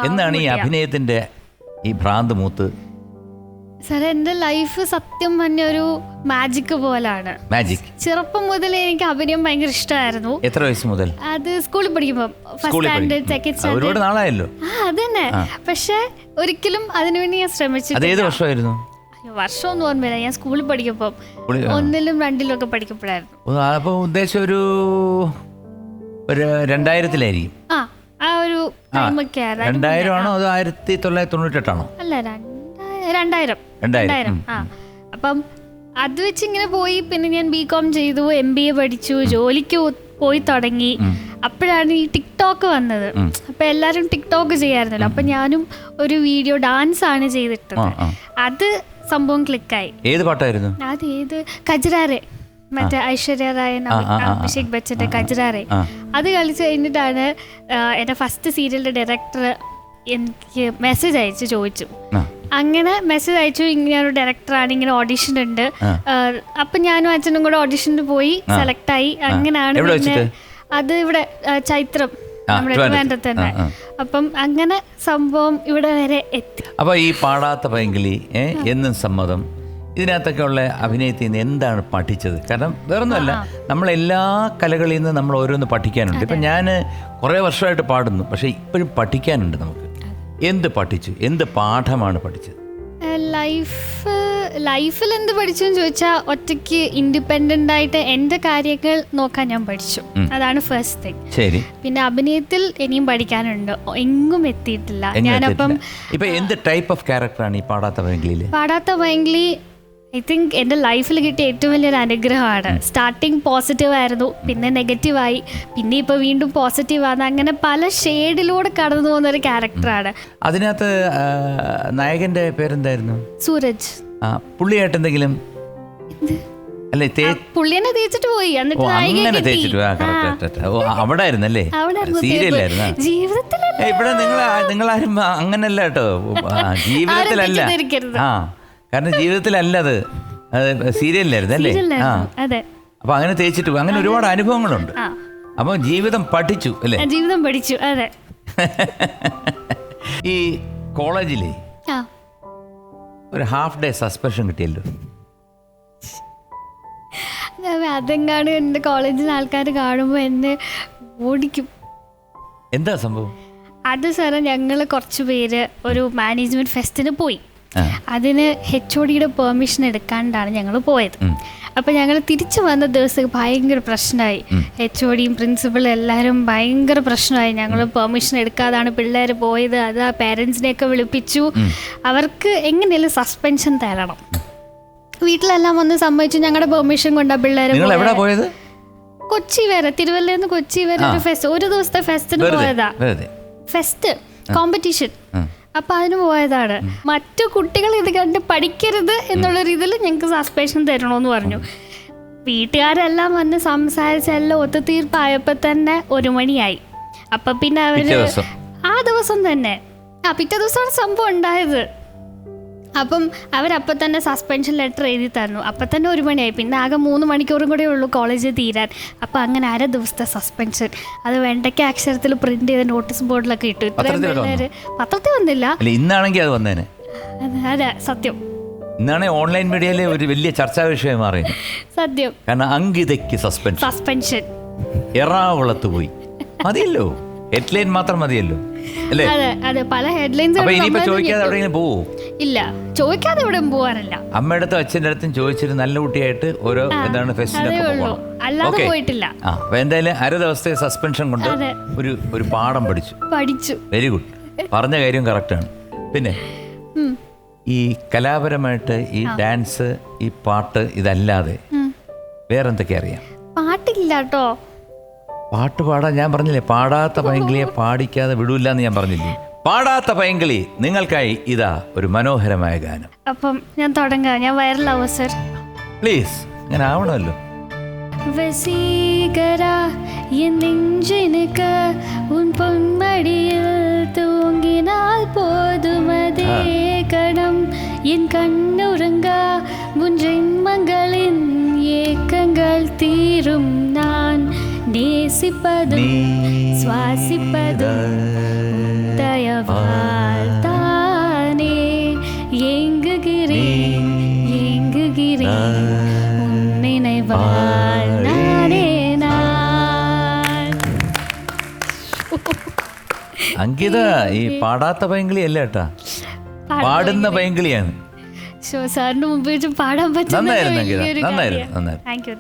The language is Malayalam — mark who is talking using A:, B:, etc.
A: എന്നാണ് ഈ അഭിനയത്തിന്റെ ഈ ഭ്രാന്ത് മൂത്ത്?
B: സാർ, എൻ്റെ ലൈഫ് സത്യം പറഞ്ഞ ഒരു മാജിക് പോലാണ്.
A: മാജിക്.
B: ചെറുപ്പം മുതലേ എനിക്ക് അഭിനയം ഭയങ്കര ഇഷ്ടമായിരുന്നു.
A: എത്ര വയസ്സ് മുതൽ?
B: അത് സ്കൂളിൽ പഠിക്കുമ്പോൾ, ഫസ്റ്റ് സ്റ്റാൻഡേർഡ്, സെക്കൻഡ് സ്റ്റാൻഡേർഡ്.
A: ഒരുപാട് നാളായല്ലോ.
B: അതന്നെ. പക്ഷെ ഒരിക്കലും അതിനുവേണ്ടി ഞാൻ ശ്രമിച്ചിട്ടില്ല.
A: അതേത് വർഷമായിരുന്നു?
B: വർഷമൊന്നും ഓർമ്മയില്ല. ഞാൻ സ്കൂളിൽ പഠിക്കുമ്പോൾ 1ലും 2ലും ഒക്കെ പഠിക്കുമ്പോഴായിരുന്നു.
A: അപ്പോൾ ഉദ്ദേശം ഒരു 2000-ലായിരിക്കും.
B: ആ ഒരു ടൈമൊക്കെ.
A: 2000 ആണോ അതോ 1998 ആണോ?
B: അല്ല, 2000. അപ്പം അത് വെച്ച് ഇങ്ങനെ പോയി. പിന്നെ ഞാൻ BCom ചെയ്തു, MBA പഠിച്ചു, ജോലിക്ക് പോയി തുടങ്ങി. അപ്പോഴാണ് ഈ ടിക്ടോക്ക് വന്നത്. അപ്പൊ എല്ലാരും ടിക്ടോക്ക് ചെയ്യായിരുന്നല്ലോ. അപ്പൊ ഞാനും ഒരു വീഡിയോ ഡാൻസ് ആണ് ചെയ്തിട്ടത്. അത് സംഭവം ക്ലിക്കായി.
A: ഏത് പാട്ടായിരുന്നു
B: അത്? കജരാരെ, മറ്റേ ഐശ്വര്യ റായൻ, അഭിഷേക് ബച്ചന്റെ കജരാരെ. അത് കളിച്ച് കഴിഞ്ഞിട്ടാണ് എന്റെ ഫസ്റ്റ് സീരിയലിന്റെ ഡയറക്ടർ എനിക്ക് മെസ്സേജ് അയച്ച് ചോദിച്ചു. അങ്ങനെ മെസ്സേജ് അയച്ചു, ഇങ്ങനൊരു ഡയറക്ടറാണ്, ഇങ്ങനെ ഓഡിഷൻ ഉണ്ട്. അപ്പൊ ഞാനും അച്ഛനും കൂടെ ഓഡിഷന് പോയി, സെലക്ട് ആയി. അങ്ങനെയാണ് പിന്നെ അത് ഇവിടെ ചൈത്രം, നമ്മുടെ ട്രിവാൻഡ്രത്ത് തന്നെ. അപ്പം അങ്ങനെ സംഭവം ഇവിടെ വരെ എത്തി.
A: അപ്പൊ ഈ പാടാത്ത പൈങ്കിളി, എന്നും സമ്മതം, ഇതിനകത്തൊക്കെ ഉള്ള അഭിനയത്തിൽ നിന്ന് എന്താണ് പഠിച്ചത്? കാരണം വേറൊന്നുമല്ല, നമ്മളെല്ലാ കലകളിൽ നിന്ന് നമ്മൾ ഓരോന്ന് പഠിക്കാനുണ്ട്. ഇപ്പം ഞാൻ കുറേ വർഷമായിട്ട് പാടുന്നു, പക്ഷേ ഇപ്പോഴും പഠിക്കാനുണ്ട് നമുക്ക്. എന്ത് പഠിച്ചു? എന്ത് പാഠമാണ് പഠിച്ചത്?
B: ലൈഫിൽ എന്ത് പഠിച്ചു എന്ന് ചോദിച്ചാൽ, ഒറ്റയ്ക്ക് ഇൻഡിപെൻഡൻ്റ് ആയിട്ട് എൻ്റെ കാര്യങ്ങൾ നോക്കാൻ ഞാൻ പഠിച്ചു. അതാണ് ഫസ്റ്റ് തിങ്.
A: ശരി.
B: പിന്നെ അഭിനയത്തിൽ ഇനിയും പഠിക്കാനുണ്ട്, എങ്ങും എത്തിയിട്ടില്ല. ഞാനപ്പം
A: ഇപ്പം എന്ത് ടൈപ്പ് ഓഫ് ക്യാരക്ടറാണ് ഈ പാടാത്ത പൈങ്കിളിയിൽ?
B: പാടാത്ത പൈങ്കിളി ഐ തിങ്ക് എൻ്റെ ലൈഫിൽ കിട്ടിയ ഏറ്റവും വലിയൊരു അനുഗ്രഹമാണ്. സ്റ്റാർട്ടിങ് പോസിറ്റീവ് ആയിരുന്നു, പിന്നെ നെഗറ്റീവായി, പിന്നെ ഇപ്പോൾ വീണ്ടും പോസിറ്റീവാണ്. അങ്ങനെ പല ഷെയ്ഡിലൂടെ കടന്നു പോകുന്നൊരു ക്യാരക്ടറാണ്.
A: അതിനകത്ത് നായകൻ്റെ പേരെന്തായിരുന്നു?
B: സൂരജ്.
A: പുള്ളിയായിട്ട് എന്തെങ്കിലും? അല്ലേ,
B: പുള്ളിനെ തേച്ചിട്ട് പോയി. എന്നിട്ട്
A: അവിടെ ആയിരുന്നല്ലേ? സീരിയലായിരുന്നു. ഇവിടെ നിങ്ങളാരും അങ്ങനല്ല കേട്ടോ, ജീവിതത്തിലല്ല. കാരണം ജീവിതത്തിലല്ല, അത് സീരിയലിലായിരുന്നു അല്ലേ?
B: അതെ.
A: അപ്പൊ അങ്ങനെ തേച്ചിട്ട് പോയി. അങ്ങനെ ഒരുപാട് അനുഭവങ്ങളുണ്ട്. അപ്പൊ ജീവിതം പഠിച്ചു അല്ലേ?
B: ജീവിതം പഠിച്ചു. അതെ.
A: ഈ കോളേജിലെ ഒരു ഹാഫ് ഡേ സസ്പെൻഷൻ കിട്ടിയല്ലോ.
B: അതെങ്ങാണ് എൻ്റെ കോളേജിൽ ആൾക്കാർ കാണുമ്പോൾ എന്നെ ഓടിക്കും.
A: എന്താ സംഭവം?
B: അത് സാറേ, ഞങ്ങൾ കുറച്ച് പേര് ഒരു മാനേജ്മെന്റ് ഫെസ്റ്റിന് പോയി. അതിന് HODയുടെ പെർമിഷൻ എടുക്കാണ്ടാണ് ഞങ്ങൾ പോയത്. അപ്പം ഞങ്ങൾ തിരിച്ചു വന്ന ദിവസം ഭയങ്കര പ്രശ്നമായി. HODയും പ്രിൻസിപ്പളും എല്ലാവരും ഭയങ്കര പ്രശ്നമായി. ഞങ്ങൾ പെർമിഷൻ എടുക്കാതാണ് പിള്ളേർ പോയത്. അത് ആ പേരൻസിനെയൊക്കെ വിളിപ്പിച്ചു. അവർക്ക് എങ്ങനെയാലും സസ്പെൻഷൻ തരണം. വീട്ടിലെല്ലാം വന്ന് സമ്മതിച്ചു. ഞങ്ങളുടെ പെർമിഷൻ കൊണ്ടാണ് പിള്ളേർ
A: പോയത്.
B: കൊച്ചി വരെ, തിരുവല്ലയിൽ കൊച്ചി വരെ ഒരു ഫെസ്റ്റ്, ഒരു ദിവസത്തെ ഫെസ്റ്റിന് പോയതാ. Fest competition. അപ്പം അതിന് പോയതാണ്. മറ്റു കുട്ടികൾ ഇത് കണ്ട് പഠിക്കരുത് എന്നുള്ള രീതിയിൽ ഞങ്ങൾക്ക് സസ്പെൻഷൻ തരണമെന്ന് പറഞ്ഞു. വീട്ടുകാരെല്ലാം വന്ന് സംസാരിച്ച് എല്ലാം ഒത്തുതീർപ്പായപ്പോൾ തന്നെ 1 മണിയായി. അപ്പം പിന്നെ അവർ ആ ദിവസം തന്നെ, പിറ്റേ ദിവസമാണ് സംഭവം ഉണ്ടായത്. അപ്പം അവരപ്പം തന്നെ സസ്പെൻഷൻ ലെറ്റർ എഴുതി തന്നു. അപ്പം തന്നെ 1 മണിയായി. പിന്നെ ആകെ 3 മണിക്കൂറും കൂടെ ഉള്ളൂ കോളേജിൽ തീരാൻ. അപ്പം അങ്ങനെ 1/2 ദിവസത്തെ സസ്പെൻഷൻ. അത് വെണ്ടയ്ക്ക അക്ഷരത്തിൽ പ്രിന്റ് ചെയ്ത നോട്ടീസ് ബോർഡിലൊക്കെ ഇട്ടു. ഇത്രയും പിള്ളേര് പത്രത്തിൽ വന്നില്ല.
A: ഇന്നാണെങ്കിൽ അത് വന്നേനെ.
B: അതെ, സത്യം.
A: ഇന്നാണ് ഓൺലൈൻ മീഡിയയിലെ ഒരു വലിയ ചർച്ചാ വിഷയം മാറി. സത്യം. കാരണം അങ്കിതയ്ക്ക് സസ്പെൻഷൻ എറണാകുളത്ത് പോയി. മതിയല്ലോ, ഹെഡ്ലൈൻ മാത്രം മതിയല്ലോ അല്ലേ?
B: അതെ, പല ഹെഡ്ലൈൻസ്.
A: ചോദിക്കാതെ എവിടെയെങ്കിലും പോവോ?
B: ഇല്ല, ചോദിക്കാതെ എവിടെ പോവാറില്ല.
A: അമ്മയുടെ അടുത്തും അച്ഛൻ്റെ അടുത്തും ചോദിച്ചിട്ട് നല്ല കുട്ടിയായിട്ട് ഓരോ എന്താണ് ഫെസ്റ്റിനൊക്കെ
B: അല്ലാതെ പോയിട്ടില്ല.
A: അപ്പൊ എന്തായാലും 1/2 ദിവസത്തെ സസ്പെൻഷൻ കൊണ്ട് ഒരു പാഠം പഠിച്ചു. Very good. പറഞ്ഞ കാര്യം കറക്റ്റാണ്. പിന്നെ ഈ കലാപരമായിട്ട് ഈ ഡാൻസ്, ഈ പാട്ട്, ഇതല്ലാതെ വേറെന്തൊക്കെ അറിയാം?
B: പാട്ടില്ല കേട്ടോ.
A: പാട്ട് പാടാൻ ഞാൻ പറഞ്ഞില്ലേ, പാടാത്ത പൈങ്കിളിയെ പാടിക്കാതെ വിടൂല്ല എന്ന് ഞാൻ പറഞ്ഞില്ലേ. പാടാത്ത പൈങ്കിളി നിങ്ങൾക്കായി ഇതാ ഒരു മനോഹരമായ ഗാനം.
B: അപ്പം ഞാൻ തുടങ്ങാം. ഞാൻ വൈറലാവും സർ,
A: പ്ലീസ്. അങ്ങനെ ആവണമല്ലോ.
B: വസീകരാ എൻ നെഞ്ചിനുക്ക് ഉൻ പൊന്മടിയിൽ തൂങ്ങിനാൽ പോതുമതേ കണം എൻ കണ്ണുറങ്ങാ ഉൻ ജന്മങ്ങളിൻ ഏക്കങ്ങൾ തീരും நான் நேசிப்பதும் சுவாசிப்பதும் தய தானே ஏங்குகிறேன் ஏங்குகிறேன் உன் நினைவால் நானே நான்.
A: അങ്കിത ഈ പാടാത്ത പൈങ്കിളി അല്ല കേട്ടാ, പാടുന്ന പൈങ്കിളിയാണ്.
B: സാറിന് മുമ്പ് വെച്ച് പാടാൻ പറ്റുന്ന
A: നന്നായിരുന്നു അങ്കിത, നന്നായിരുന്നു.
B: Thank you.